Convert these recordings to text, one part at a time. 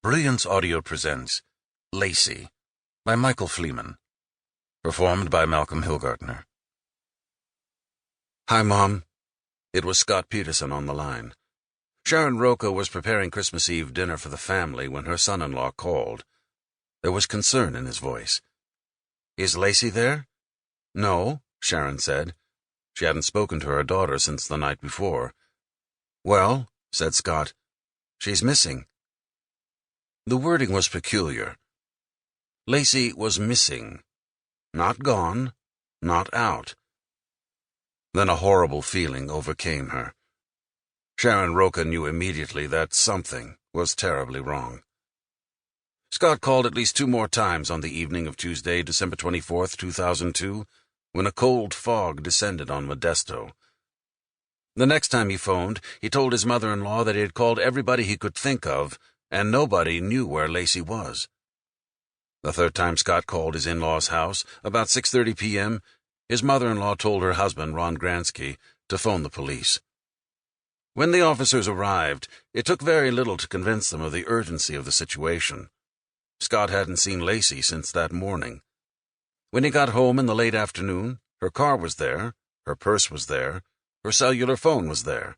Brilliance Audio presents Laci by Michael Fleeman. Performed by Malcolm Hillgartner. Hi, Mom. It was Scott Peterson on the line. Sharon Roca was preparing Christmas Eve dinner for the family when her son-in-law called. There was concern in his voice. "Is Laci there?" "No," Sharon said. She hadn't spoken to her daughter since the night before. "Well," said Scott, "she's missing." The wording was peculiar. Laci was missing. Not gone, not out. Then a horrible feeling overcame her. Sharon Roca knew immediately that something was terribly wrong. Scott called at least 2 more times on the evening of Tuesday, December 24th, 2002, when a cold fog descended on Modesto. The next time he phoned, he told his mother-in-law that he had called everybody he could think of, and nobody knew where Laci was. The third time Scott called his in-law's house, about 6:30 p.m., his mother-in-law told her husband, Ron Gransky, to phone the police. When the officers arrived, it took very little to convince them of the urgency of the situation. Scott hadn't seen Laci since that morning. When he got home in the late afternoon, her car was there, her purse was there, her cellular phone was there,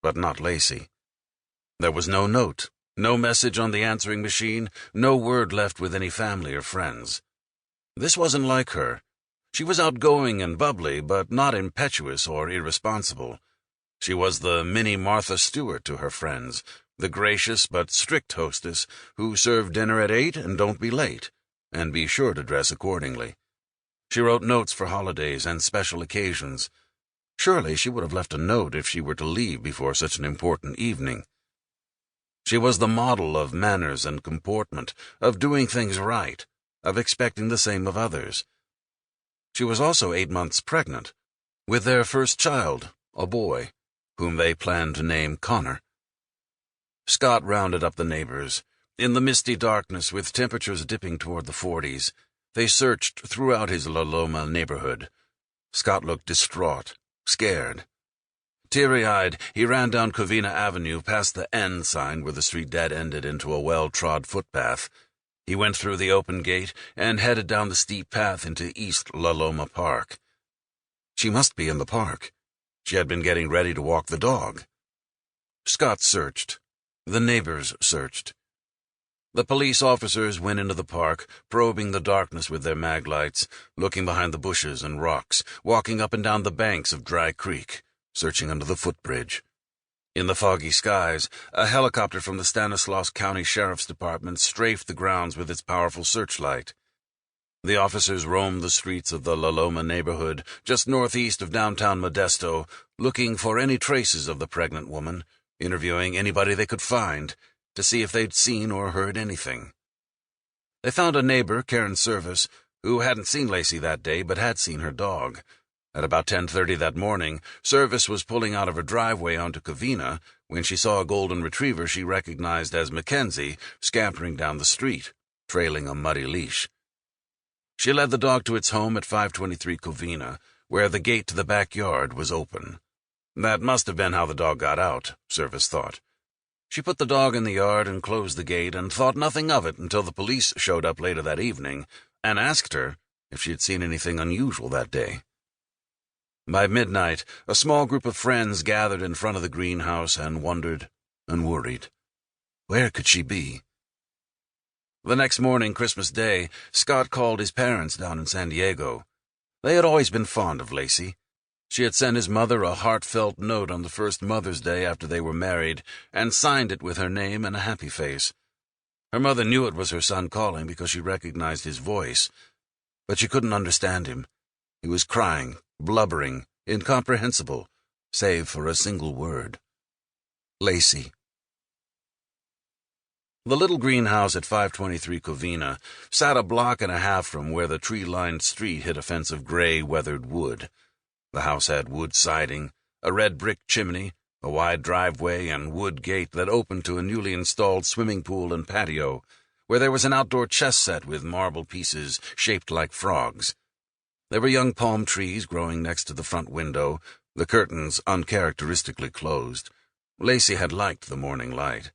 but not Laci. There was no note. No message on the answering machine, no word left with any family or friends. This wasn't like her. She was outgoing and bubbly, but not impetuous or irresponsible. She was the mini Martha Stewart to her friends, the gracious but strict hostess who served dinner at 8 and don't be late, and be sure to dress accordingly. She wrote notes for holidays and special occasions. Surely she would have left a note if she were to leave before such an important evening. She was the model of manners and comportment, of doing things right, of expecting the same of others. She was also 8 months pregnant, with their first child, a boy, whom they planned to name Connor. Scott rounded up the neighbors. In the misty darkness, with temperatures dipping toward the 40s, they searched throughout his La Loma neighborhood. Scott looked distraught, scared. Teary-eyed, he ran down Covina Avenue past the N sign where the street dead-ended into a well-trod footpath. He went through the open gate and headed down the steep path into East La Loma Park. She must be in the park. She had been getting ready to walk the dog. Scott searched. The neighbors searched. The police officers went into the park, probing the darkness with their mag lights, looking behind the bushes and rocks, walking up and down the banks of Dry Creek, searching under the footbridge. In the foggy skies, a helicopter from the Stanislaus County Sheriff's Department strafed the grounds with its powerful searchlight. The officers roamed the streets of the La Loma neighborhood, just northeast of downtown Modesto, looking for any traces of the pregnant woman, interviewing anybody they could find, to see if they'd seen or heard anything. They found a neighbor, Karen Service, who hadn't seen Laci that day but had seen her dog. At about 10:30 that morning, Service was pulling out of her driveway onto Covina when she saw a golden retriever she recognized as Mackenzie scampering down the street, trailing a muddy leash. She led the dog to its home at 523 Covina, where the gate to the backyard was open. That must have been how the dog got out, Service thought. She put the dog in the yard and closed the gate and thought nothing of it until the police showed up later that evening and asked her if she had seen anything unusual that day. By midnight, a small group of friends gathered in front of the greenhouse and wondered and worried. Where could she be? The next morning, Christmas Day, Scott called his parents down in San Diego. They had always been fond of Laci. She had sent his mother a heartfelt note on the first Mother's Day after they were married and signed it with her name and a happy face. Her mother knew it was her son calling because she recognized his voice, but she couldn't understand him. He was crying, blubbering, incomprehensible, save for a single word. Laci. The little greenhouse at 523 Covina sat a block and a half from where the tree-lined street hit a fence of gray, weathered wood. The house had wood siding, a red brick chimney, a wide driveway, and wood gate that opened to a newly installed swimming pool and patio, where there was an outdoor chess set with marble pieces shaped like frogs. There were young palm trees growing next to the front window, the curtains uncharacteristically closed. Laci had liked the morning light.